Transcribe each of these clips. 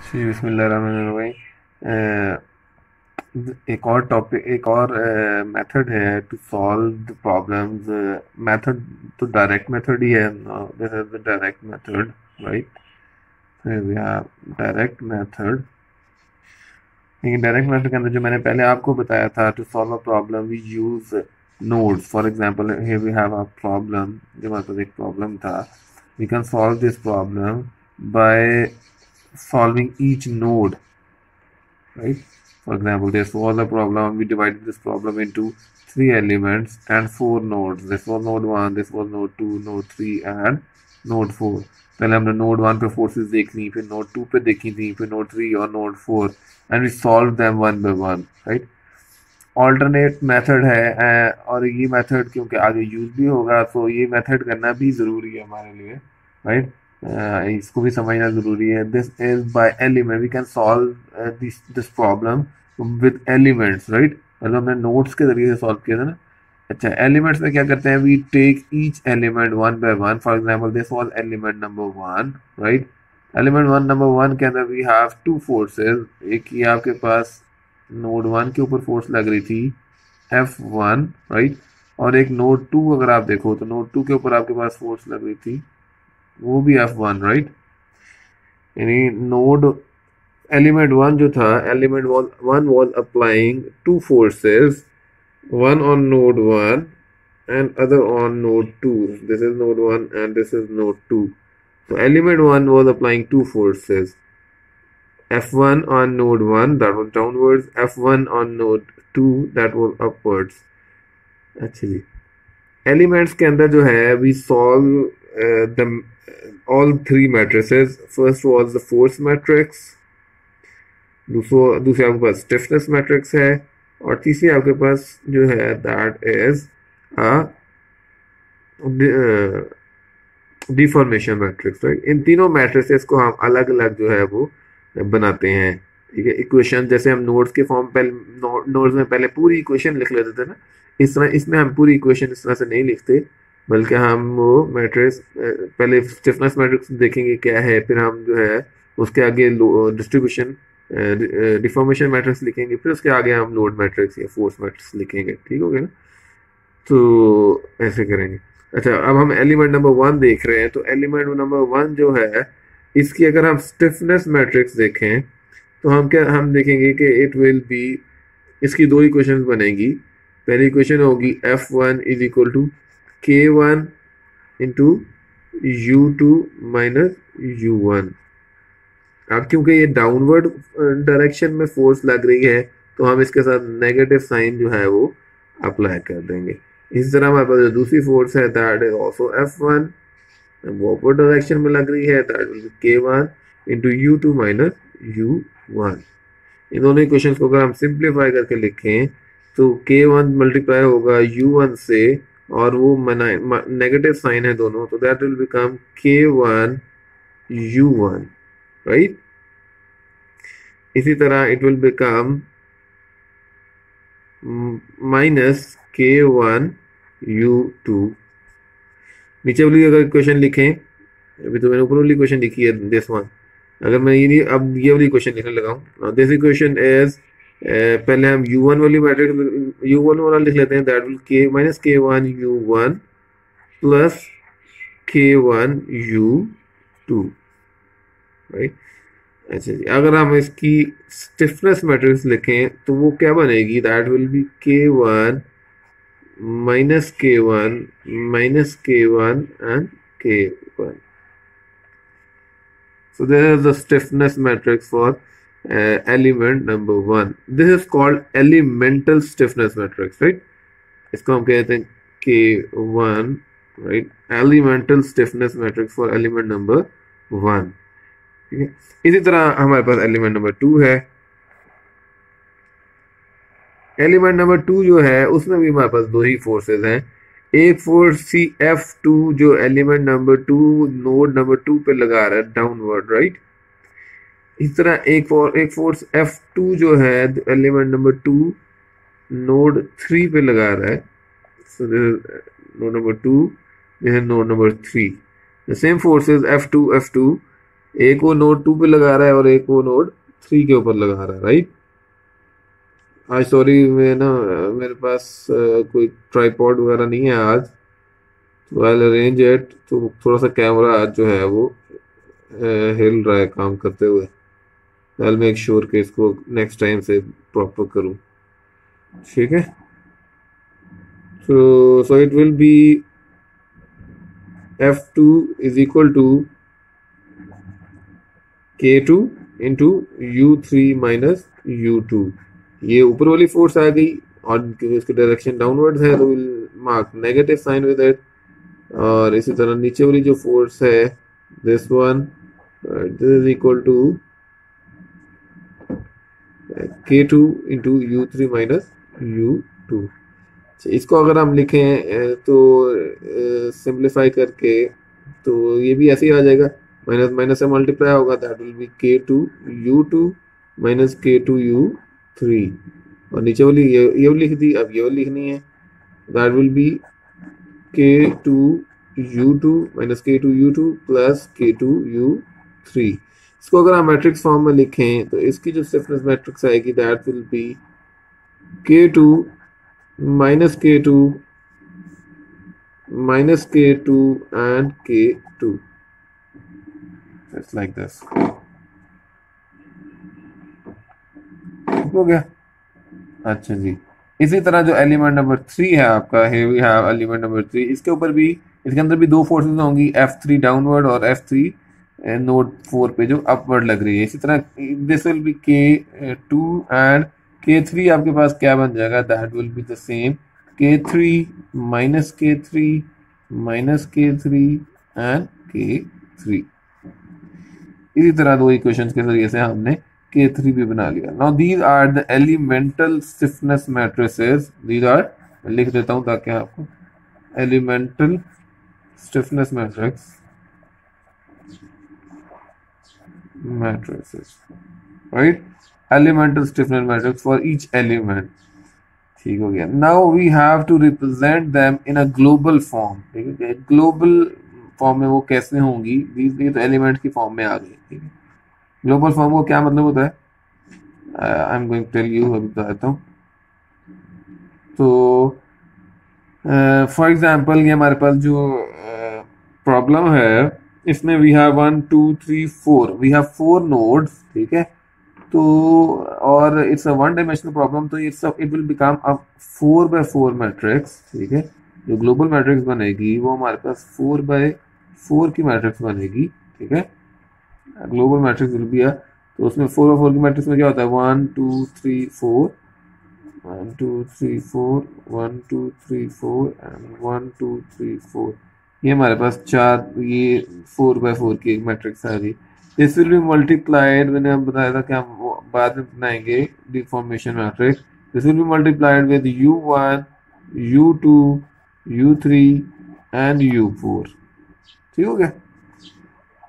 जी बिस्मिल्लाहिर्रहमानिर्रहीम। एक और मेथड है to solve the problems. Method तो डायरेक्ट मेथड ही है। This is the direct method, right? We have direct method. लेकिन डायरेक्ट मेथड के अंदर जो मैंने पहले आपको बताया था, to solve a problem we use nodes. For example here we have a problem, जो हमारे पास एक प्रॉब्लम था। We can solve this problem by solving each node, right? For example, this was a problem. We divided this problem into three elements and four nodes. This was node 1, this was node 2, node 3 and node 4. पहले हमने node 1 पे forces देखी, फिर node 2 पे देखी थी, फिर node 3 और node 4, and we solve them one by one, right? Alternate method है, और ये मेथड क्योंकि आगे यूज भी होगा, तो ये मेथड करना भी ज़रूरी है हमारे लिए, राइट? इसको भी समझना ज़रूरी है। This is by element, we can solve this problem with elements, right? मतलब हमने नोट्स के जरिए से सॉल्व किया था ना। अच्छा, एलिमेंट्स में क्या करते हैं? We take each element one by one. For example this was element number 1, राइट? एलिमेंट वन नंबर 1 के अंदर वी हैव टू फोर्सेस। एक ये आपके पास नोड 1 के ऊपर फोर्स लग रही थी, F1, राइट? और एक नोड 2 अगर आप देखो तो नोड 2 के ऊपर आपके पास फोर्स लग रही थी, वो भी F1, राइट? यानी नोड एलिमेंट 1 जो था, element 1 was applying two forces, one on node 1 and other on node 2. This is node 1 and this is node 2. So element 1 was applying two forces. F1 on node 1, that was downwards. F1 on node 2, that was upwards. अच्छा जी, elements के अंदर जो है we solve the all three matrices. First was the force matrix, दूसरे आपके पास stiffness matrix है, और तीसरी आपके पास जो है that is deformation matrix, right? इन तीनों मैट्रिसेस को हम अलग अलग जो है वो बनाते हैं, ठीक है? इक्वेशन जैसे हम नोड्स के फॉर्म पहले नोड्स में पहले पूरी इक्वेशन लिख लेते थे ना, इस तरह इसमें हम पूरी इक्वेशन इस तरह से नहीं लिखते, बल्कि हम वो मैट्रिक्स पहले स्टिफनेस मैट्रिक्स देखेंगे क्या है, फिर हम जो है उसके आगे डिस्ट्रीब्यूशन डिफॉर्मेशन मैट्रिक्स लिखेंगे, फिर उसके आगे हम लोड मैट्रिक्स या फोर्स मैट्रिक्स लिखेंगे, ठीक हो गया ना? तो ऐसे करेंगे। अच्छा, अब हम एलिमेंट नंबर 1 देख रहे हैं, तो एलिमेंट नंबर 1 जो है, इसकी अगर हम स्टिफनेस मैट्रिक्स देखें तो हम देखेंगे कि इट विल बी, इसकी दो इक्वेशन बनेगी। पहली इक्वेशन होगी F1 is equal to K1 into U2 minus U1। अब क्योंकि ये डाउनवर्ड डायरेक्शन में फोर्स लग रही है, तो हम इसके साथ नेगेटिव साइन जो है वो अप्लाई कर देंगे। इसी तरह हमारे पास दूसरी फोर्स है दैट इज ऑल्सो F1, वो अपवर्ड डायरेक्शन में लग रही है, that will be K1 into U2 minus U1। इन दोनों इक्वेशंस को अगर हम सिंप्लीफाई करके लिखें तो K1 मल्टीप्लाई होगा U1 से, और वो नेगेटिव साइन है दोनों, तो that will become K1 U1, right? इसी तरह it will become minus K1 U2। नीचे वाली अगर इक्वेशन लिखें, अभी तो मैंने ऊपर वाली इक्वेशन लिखी है दिस वन, अगर मैं ये अब ये वाली इक्वेशन लिखने लगा हूँ, दिस इक्वेशन इज, पहले हम U1 वाली मैट्रिक्स U1 वाला लिख लेते हैं, that will K minus K1 U1 plus K1 U2, right? अच्छा जी, अगर हम इसकी स्टिफनेस मैट्रिक्स लिखें तो वो क्या बनेगी? That will be K1 minus K1 minus K1 and K1. So there is the stiffness matrix for element number 1. This is called elemental stiffness matrix, right? इसको हम कहते हैं K1, right? Elemental stiffness matrix for element number 1. ठीक है? इसी तरह हमारे पास element number 2 है। एलिमेंट नंबर 2 जो है उसमें भी हमारे पास दो ही फोर्सेस हैं। एक फोर्स सी F2 जो एलिमेंट नंबर 2 नोड नंबर 2 पे लगा रहा है डाउनवर्ड, राइट? इस तरह एक फोर्स F2 जो है एलिमेंट नंबर 2 नोड 3 पे लगा रहा है। सो node number 2, this is node number 3. The same forces F2 एक वो नोड 2 पे लगा रहा है और एक वो नोड 3 के ऊपर लगा रहा है, राइट। आज सॉरी मैं ना मेरे पास कोई ट्राइपॉड वगैरह नहीं है आज, तो आई अरेंज इट। तो थोड़ा सा कैमरा आज जो है वो हिल रहा है काम करते हुए। आई मेक श्योर कि इसको नेक्स्ट टाइम से प्रॉपर करूं, ठीक है। So it will B F2 is equal to K2 into U3 minus U2। ये ऊपर वाली फोर्स आ गई और इसकी डायरेक्शन डाउनवर्ड्स है, तो will mark negative sign with it. और इसी तरह नीचे वाली जो फोर्स है this one, this is equal to K2 into U3 minus U2। इसको अगर हम लिखें तो सिंप्लीफाई करके तो ये भी ऐसे ही आ जाएगा, माइनस माइनस से मल्टीप्लाई होगा, that will be K2U2 minus K2U3। और नीचे वाली ये लिख दी, अब ये वाली लिखनी है, that will be K2U2 minus K2U2 plus K2U3। इसको अगर हम मैट्रिक्स फॉर्म में लिखें तो इसकी जो स्टिफनेस मैट्रिक्स आएगी that will be K2 minus K2 minus K2 and K2। It's like this। हो गया। अच्छा जी, इसी तरह जो एलिमेंट नंबर 3 है आपका, है वी हैव एलिमेंट नंबर 3, इसके ऊपर भी, इसके अंदर भी दो फोर्सेस होंगी, F3 डाउनवर्ड और F3 नोड 4 पे जो अपवर्ड लग रही है। इसी तरह this will B K2 and K3 आपके पास क्या बन जाएगा, that will be the same K3 minus K3 minus K3 and K3। इसी तरह दो इक्वेशंस के जरिए से हमने K3 भी बना लिया। Now these are the elemental stiffness matrices, these are, लिख देता हूं ताकि आपको, elemental stiffness matrix matrices, right, elemental stiffness matrix for each element। ठीक हो गया। Now we have to represent them in a global form. ठीक है, ग्लोबल फॉर्म में वो कैसे होंगी, ये तो एलिमेंट की फॉर्म में आ गई। ठीक है, ग्लोबल फॉर्म को क्या मतलब होता है, I am going to tell you, अभी बताता हूँ। तो फॉर एग्जांपल ये हमारे पास जो प्रॉब्लम है, इसमें we have 1 2 3 4, we have 4 nodes. ठीक है, तो और it's a one dimensional problem, तो it will become a 4x4 matrix. ठीक है, जो ग्लोबल मैट्रिक्स बनेगी वो हमारे पास 4x4 की मैट्रिक्स बनेगी। ठीक है, ग्लोबल मैट्रिक्स विल बी तो उसमें 4x4 की मैट्रिक्स में क्या होता है, 1 2 3 4 1 2 3 4 1 2 3 4 एंड 1 2 3 4। ये हमारे पास चार, ये 4x4 की एक मैट्रिक्स आ गई। दिस विल बी मल्टीप्लाइड, मैंने हम बताया था कि हम बाद में बनाएंगे deformation matrix. This will be multiplied with U1 U2 U3 and U4। ठीक हो गया।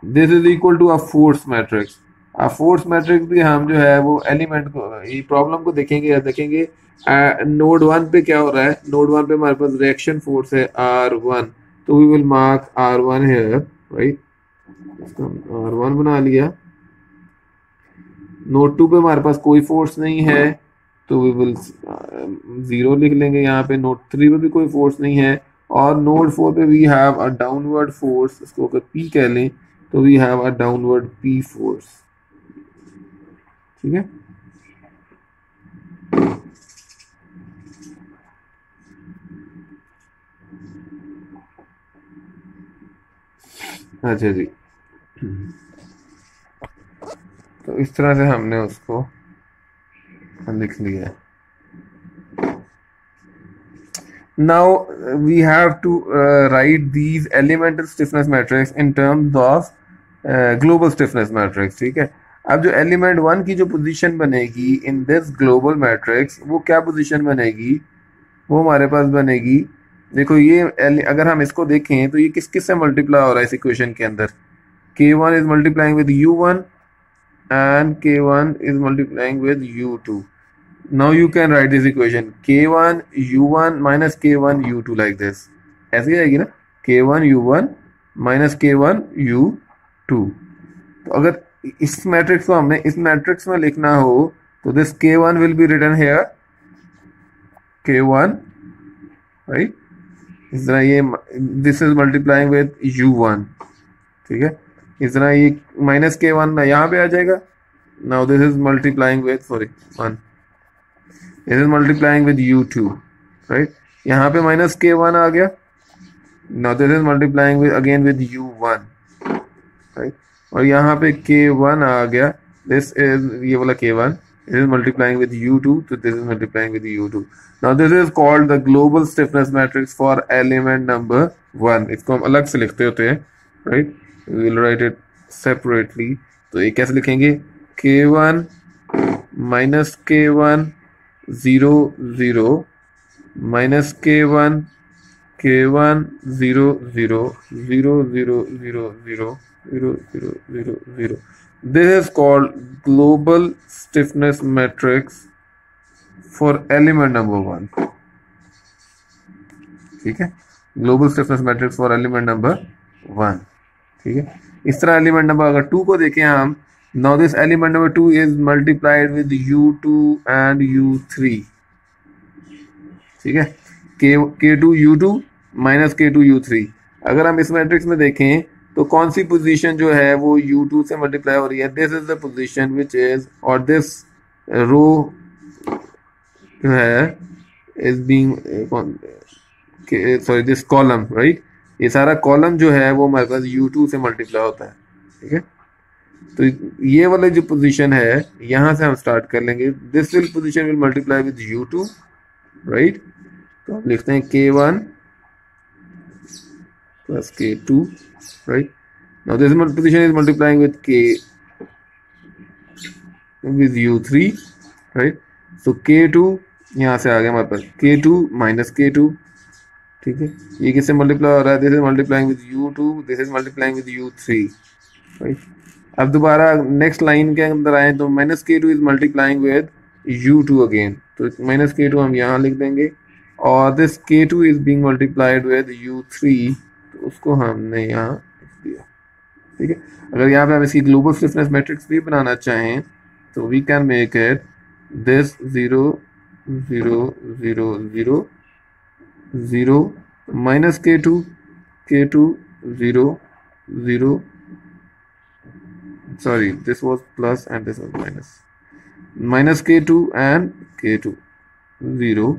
This is equal to a force matrix. A force matrix भी हम जो है वो एलिमेंट को, ये प्रॉब्लम को देखेंगे या देखेंगे नोड 1 पे क्या हो रहा है। नोड 1 पे हमारे पास रिएक्शन फोर्स है R1, तो we will mark R1 here, right, R1 बना लिया। नोड 2 पे हमारे पास कोई फोर्स नहीं है, तो वी विल 0 लिख लेंगे यहाँ पे। नोड 3 पे भी कोई फोर्स नहीं है, और नोड 4 पे we have a downward force, इसको अगर P कह लें तो we have a downward P force. ठीक है, अच्छा जी, तो इस तरह से हमने उसको लिख लिया है। Now we have to write these elemental stiffness matrix in terms of global stiffness matrix। ठीक है, अब जो एलिमेंट 1 की जो पोजीशन बनेगी इन दिस ग्लोबल मैट्रिक्स, वो क्या पोजीशन बनेगी, वो हमारे पास बनेगी, देखो ये अगर हम इसको देखें तो ये किस किस से मल्टीप्लाई हो रहा है इस इक्वेशन के अंदर। K1 is multiplying with U1 and K1 is multiplying with U2। Now you can write this equation K1 U1 minus K1 U2 like this। ऐसे ही आएगी ना, K1 U1 minus K1 U2। तो अगर इस मैट्रिक्स को हमने इस मैट्रिक्स में लिखना हो तो this K1 will be written here K1, right. इस तरह ये this is multiplying with U1, ठीक है। इस तरह ये माइनस K1 यहाँ पे आ जाएगा। Now this is multiplying with 1, this is multiplying with U2, right. यहाँ पे माइनस K1 आ गया। Now this is multiplying with again with U1, right. और यहाँ पे K1 आ गया, दिस इज ये वाला K1, this is multiplying with U2, so this is multiplying with U2. Now this is called the global stiffness matrix for element number 1. इसको हम अलग से लिखते होते हैं, right? We will write it separately. तो ये कैसे लिखेंगे? K1 minus K1 0 0 minus K1 K1 0 0 0 0 0 0 0 0 0 0. This is called global stiffness matrix for element number 1. ठीक है, global stiffness matrix for element number 1. ठीक है, इस तरह element number अगर 2 को देखें हम, now this element number 2 is multiplied with U2 and U3. ठीक है, K2 U2 minus K2 U3. अगर हम इस मैट्रिक्स में देखें तो कौन सी पोजीशन जो है वो U2 से मल्टीप्लाई हो रही है? This is the position which is, और दिस रो जो है is being, sorry this column, right. ये सारा कॉलम जो है वो हमारे पास U2 से मल्टीप्लाई होता है, ठीक है। तो ये वाला जो पोजीशन है यहां से हम स्टार्ट कर लेंगे। This will position will multiply with U2, right. तो हम लिखते हैं K1 plus K2, right? Now this position is multiplying with U3, right? So K2 यहाँ से आ गया हमारे पास K2 minus K2, ठीक है। ये किससे मल्टीप्लाई हो रहा है? This is multiplying with U2, this is multiplying with U3, right. अब दोबारा नेक्स्ट लाइन के अंदर आए तो minus K2 is multiplying with U2 again, तो माइनस K2 हम यहाँ लिख देंगे, और this K2 is being multiplied with U3, तो उसको हमने यहाँ लिख दिया, ठीक है। अगर यहाँ पे हम इसकी ग्लोबल स्टिफनेस मैट्रिक्स भी बनाना चाहें तो we can make it this 0 0 0 0 0 minus K2 K2 0 0, sorry this was plus and this was minus K2 and K2 0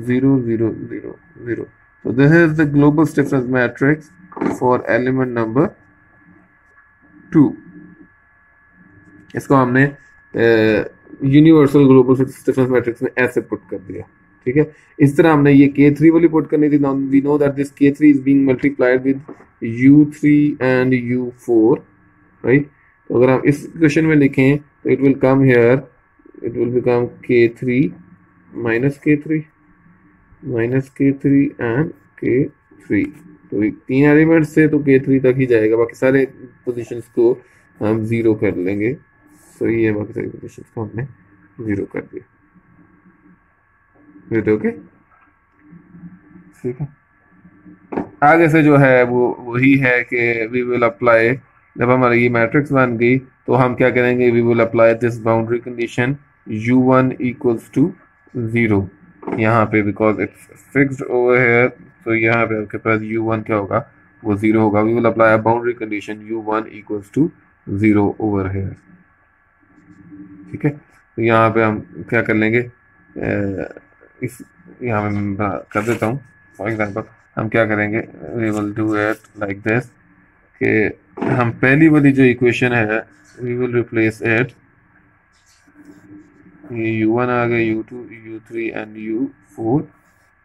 0 0 0 0. So this is the global stiffness matrix for element number 2. इसको हमने universal global stiffness matrix में ऐसे put कर दिया, ठीक है। इस तरह हमने ये K3 वाली पुट करनी थी। Now we know that this K3 is being multiplied with U3 and U4, right. तो अगर हम इस क्वेश्चन में लिखें तो it will come here, it will become K3 minus K3 and K3। तो तीन एलिमेंट से तो K3 तक ही जाएगा, बाकी सारे पोजीशंस को हम जीरो कर लेंगे। तो ये बाकी सारी पोजीशंस को हमने जीरो कर दिया, ओके, ठीक है। आगे से जो है वो वही है कि वी विल अप्लाई, जब हमारी ये मैट्रिक्स बन गई तो हम क्या करेंगे? We will apply this boundary condition U1 equals to 0 यहाँ पे, because it's fixed over here. तो यहाँ पे आपके पास U1 क्या होगा? वो 0 होगा। We will apply a boundary condition U1 equals to 0 over here, ठीक है। तो यहाँ पे हम क्या कर लेंगे? इस यहाँ पे मैं कर देता हूँ। फॉर एग्जाम्पल हम क्या करेंगे? We will do it like this कि हम पहली वाली जो इक्वेशन है वी विल रिप्लेस इट, ये U1 आ गया, U2 U3 and U4,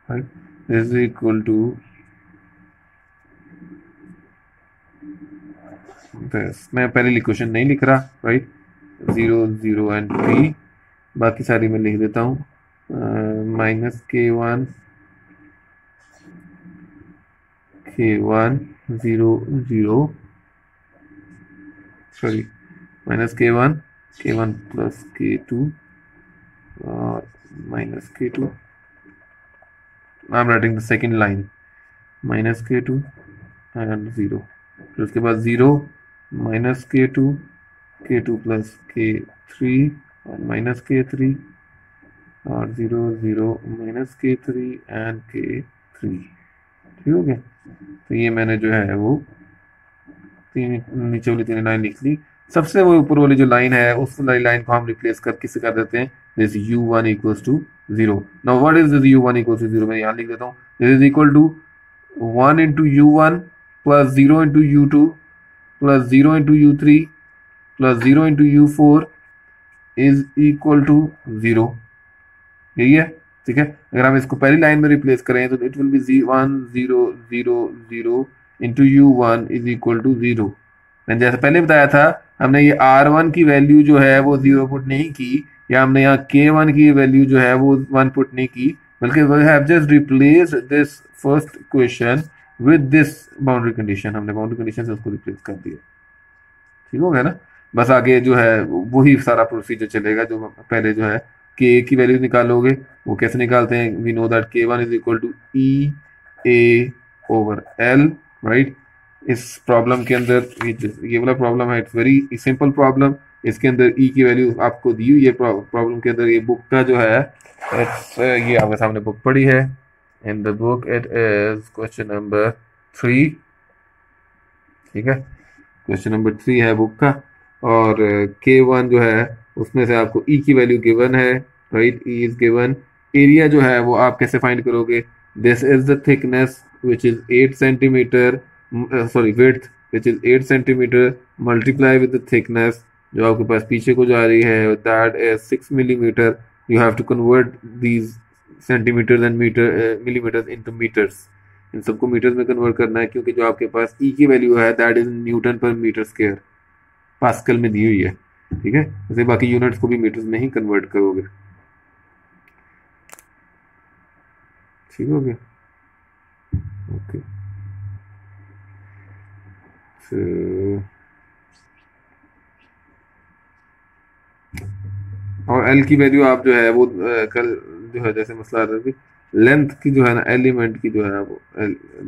right. This is equal to this. मैं पहले इक्वेशन नहीं लिख रहा, राइट। 0 0 एंड 3, बाकी सारी मैं लिख देता हूँ। Minus K1 0 0, sorry minus K1 plus K2 और minus K2. I'm writing the second line, minus K2 and 0. फिर उसके बाद 0 minus K2 K2 plus K3 और minus K3 और 0 0 minus K3 and K3। ठीक हो गया। तो ये मैंने जो है वो तीन नीचे वाली तीन लाइन लिख ली। सबसे वो ऊपर वाली जो लाइन है उस वाली लाइन को हम रिप्लेस कर किससे कर देते हैं, this u1 equals to 0। Now what is this u1 equals to 0, मैं यहाँ लिख देता हूँ, this is equal to 1 into u1 plus 0 into u2 plus 0 into u3 plus 0 into u4 is equal to 0। यही है, ठीक है। अगर हम इसको पहली लाइन में रिप्लेस करें तो it will be 1 0 0 0 into u1 is equal to 0। मैंने जैसे पहले बताया था, हमने ये r1 की वैल्यू जो है वो 0 पुट नहीं की, या हमने यहाँ k1 की वैल्यू जो है वो 1 पुट नहीं की, बल्कि we have just replaced this first equation with this boundary condition. हमने बाउंड्री कंडीशन से उसको रिप्लेस कर दिया। ठीक हो गया ना। बस आगे जो है वही सारा प्रोसीजर चलेगा जो पहले जो है के की वैल्यू निकालोगे, वो कैसे निकालते हैं, we know that k1 is equal to E A over L, right. इस प्रॉब्लम के अंदर ये वाला प्रॉब्लम है, इट्स वेरी सिंपल प्रॉब्लम। इसके अंदर ई की वैल्यू आपको दी हुई है प्रॉब्लम के अंदर। ये बुक का जो है ये आपके सामने बुक पड़ी है, in the book it is question number 3। ठीक है, क्वेश्चन नंबर 3 है बुक का। और k1 जो है उसमें से आपको e की वैल्यू गिवन है, right, e is given. Area जो है वो आप कैसे फाइंड करोगे, this is the thickness which is 8 centimetre, sorry width which is 8 centimetre multiply with the thickness जो आपके पास पीछे को जा रही है, that is 6 millimetre. You have to convert these centimetre and metre millimetre into metres. इन सबको मीटर्स में कन्वर्ट करना है, क्योंकि जो आपके पास ई की वैल्यू है दैट इज न्यूटन पर मीटर स्क्वायर, पास्कल में दी हुई है। ठीक है, जैसे बाकी यूनिट्स को भी मीटर्स में ही कन्वर्ट करोगे। ठीक हो गया, ओके। और एल की वैल्यू आप जो है वो कल जो है जैसे मसला आता है, लेंथ की जो है ना एलिमेंट की जो है वो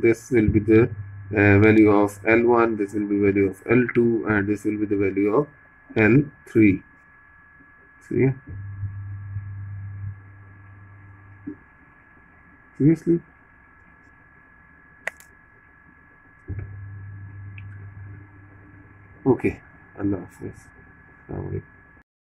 this will be the value of L1, this will be value of L2 and this will be the value of L3। see, seriously, okay, Allah Hafiz, Assalamu alaikum।